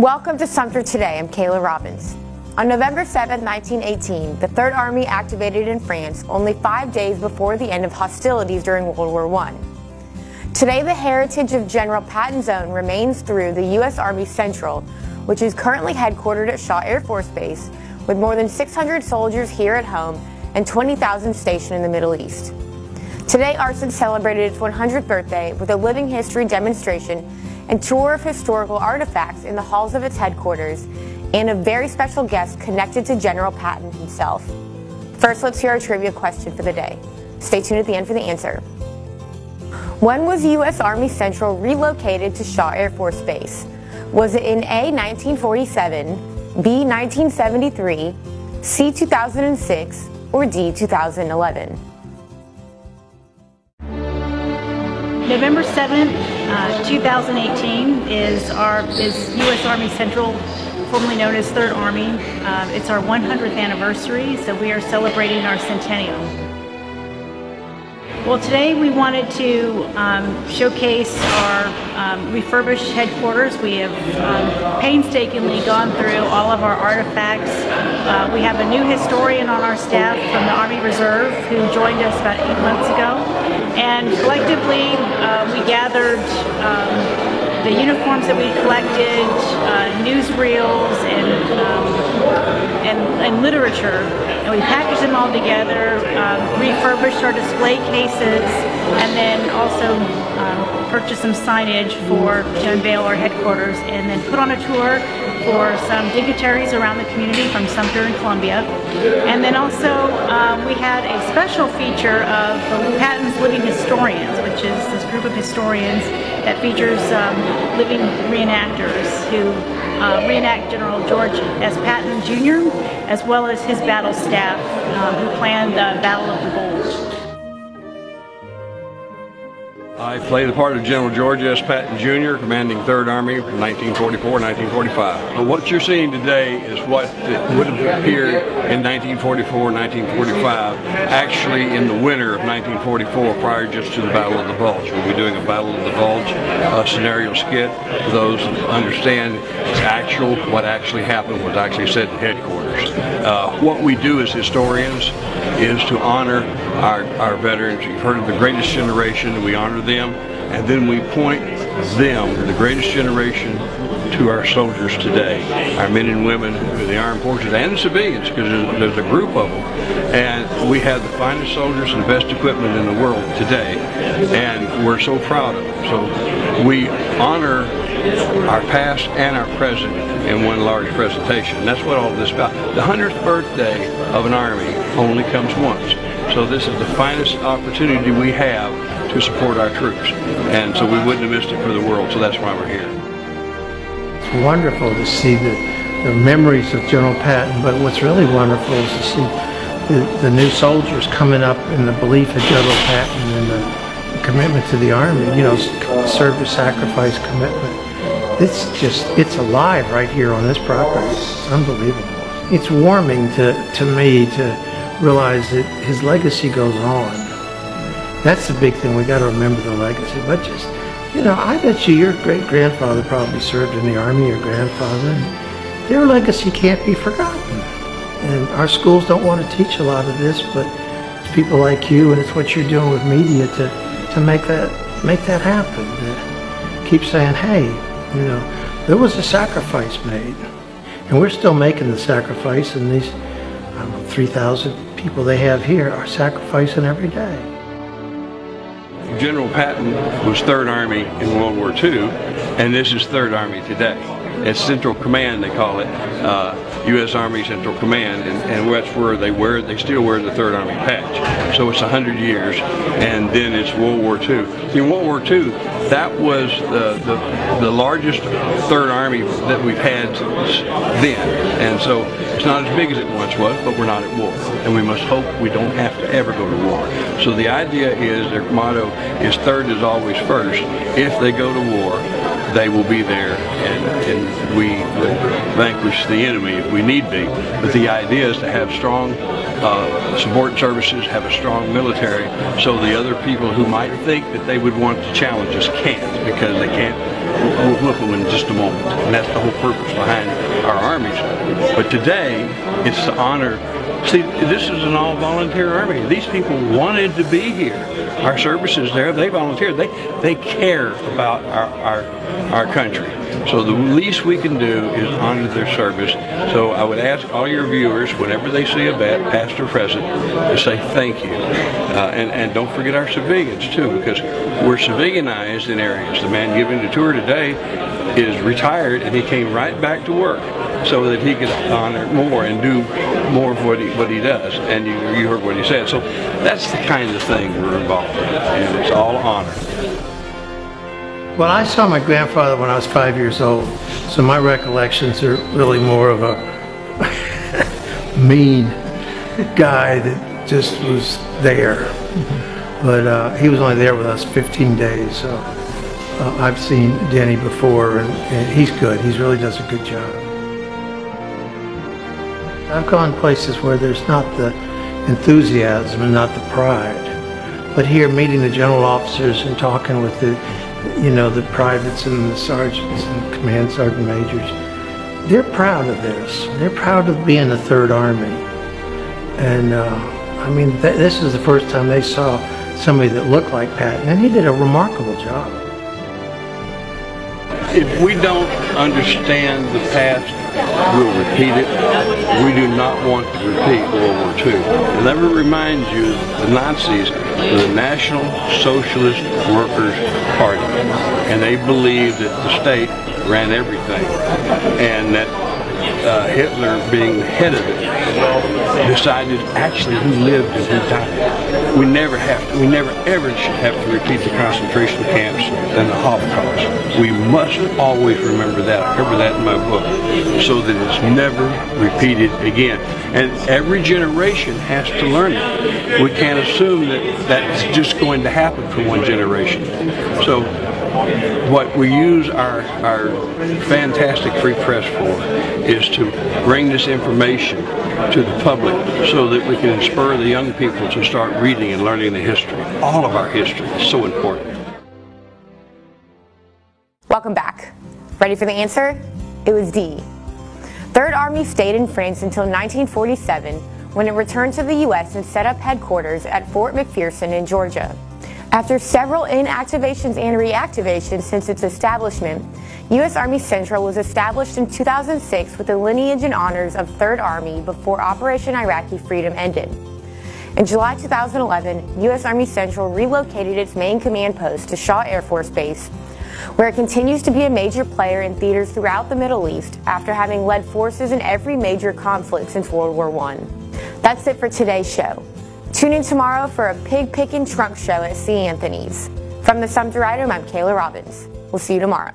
Welcome to Sumter Today. I'm Kayla Robbins. On November 7, 1918, the Third Army activated in France only 5 days before the end of hostilities during World War I. Today, the heritage of General Patton's own remains through the U.S. Army Central, which is currently headquartered at Shaw Air Force Base, with more than 600 soldiers here at home and 20,000 stationed in the Middle East. Today, ARSEN celebrated its 100th birthday with a living history demonstration and tour of historical artifacts in the halls of its headquarters, and a very special guest connected to General Patton himself. First, let's hear our trivia question for the day. Stay tuned at the end for the answer. When was U.S. Army Central relocated to Shaw Air Force Base? Was it in A, 1947, B, 1973, C, 2006, or D, 2011? November 7th, 2018 is U.S. Army Central, formerly known as Third Army. It's our 100th anniversary, so we are celebrating our centennial. Well, today we wanted to showcase our refurbished headquarters. We have painstakingly gone through all of our artifacts. We have a new historian on our staff from the Army Reserve who joined us about 8 months ago. And collectively, we gathered the uniforms that we collected, newsreels, and literature, and we packaged them all together, refurbished our display cases, and then also purchased some signage to unveil our headquarters, and then put on a tour for some dignitaries around the community from Sumter and Columbia. And then also we had a special feature of Patton's Living Historians, which is this group of historians that features living reenactors who reenact General George S. Patton Jr. as well as his battle staff who planned the Battle of the Bulge. I play the part of General George S. Patton Jr., commanding 3rd Army from 1944-1945. But what you're seeing today is what would have appeared in 1944-1945, actually in the winter of 1944, prior just to the Battle of the Bulge. We'll be doing a Battle of the Bulge scenario skit. For those who understand what actually happened was actually said in headquarters. What we do as historians is to honor our veterans. You've heard of the greatest generation, we honor them, and then we point them, the greatest generation, to our soldiers today, our men and women in the armed forces and the civilians, because there's a group of them, and we have the finest soldiers and the best equipment in the world today, and we're so proud of them. So we honor our past and our present in one large presentation. And that's what all this is about. The 100th birthday of an Army only comes once. So this is the finest opportunity we have to support our troops. And so we wouldn't have missed it for the world, so that's why we're here. It's wonderful to see the memories of General Patton, but what's really wonderful is to see the new soldiers coming up in the belief of General Patton and the commitment to the Army, you know, service, sacrifice, commitment. It's alive right here on this property. It's unbelievable. It's warming to me to realize that his legacy goes on. That's the big thing. We got to remember the legacy. But just, you know, I bet you your great-grandfather probably served in the Army, your grandfather, and their legacy can't be forgotten. And our schools don't want to teach a lot of this, but it's people like you, and it's what you're doing with media to make that happen. To keep saying, hey, you know, there was a sacrifice made, and we're still making the sacrifice, and these 3,000 people they have here are sacrificing every day. General Patton was 3rd Army in World War II, and this is 3rd Army today. It's Central Command, they call it, U.S. Army Central Command, and that's where they still wear the 3rd Army patch. So it's 100 years, and then it's World War II. In World War II, that was the largest 3rd Army that we've had since then. And so it's not as big as it once was, but we're not at war. And we must hope we don't have to ever go to war. So the idea is, their motto is 3rd is always first. If they go to war, they will be there, and we will vanquish the enemy if we need be. But the idea is to have strong support services, have a strong military, so the other people who might think that they would want to challenge us can't, because they can't we'll look at them in just a moment. And that's the whole purpose behind our armies. But today, it's to honor. See, this is an all-volunteer army. These people wanted to be here. Our services there, they volunteered. They care about our country. So the least we can do is honor their service. So I would ask all your viewers, whenever they see a vet, past or present, to say thank you. And don't forget our civilians too, because we're civilianized in areas. The man giving the tour today is retired, and he came right back to work so that he could honor more and do more of what he does. And you heard what he said. So that's the kind of thing we're involved in, and it's all honor. Well, I saw my grandfather when I was 5 years old, so my recollections are really more of a mean guy that just was there. But he was only there with us 15 days, so I've seen Denny before, and he's good. He really does a good job. I've gone places where there's not the enthusiasm and not the pride, but here meeting the general officers and talking with the privates and the sergeants and command sergeant majors, they're proud of this. They're proud of being the Third Army. And I mean, this is the first time they saw somebody that looked like Patton, and he did a remarkable job. If we don't understand the past, we'll repeat it. We do not want to repeat World War II. And let me remind you, the Nazis were the National Socialist Workers' Party, and they believed that the state ran everything, and that Hitler, being the head of it, decided actually who lived and who died. We never ever should have to repeat the concentration camps and the Holocaust. We must always remember that. I cover that in my book, so that it's never repeated again. And every generation has to learn it. We can't assume that that's just going to happen for one generation. So what we use our fantastic free press for is to bring this information to the public so that we can spur the young people to start reading and learning the history. All of our history is so important. Welcome back. Ready for the answer? It was D. Third Army stayed in France until 1947, when it returned to the U.S. and set up headquarters at Fort McPherson in Georgia. After several inactivations and reactivations since its establishment, U.S. Army Central was established in 2006 with the lineage and honors of 3rd Army before Operation Iraqi Freedom ended. In July 2011, U.S. Army Central relocated its main command post to Shaw Air Force Base, where it continues to be a major player in theaters throughout the Middle East after having led forces in every major conflict since World War I. That's it for today's show. Tune in tomorrow for a pig-picking trunk show at C. Anthony's. From the Sumter Item, I'm Kayla Robbins. We'll see you tomorrow.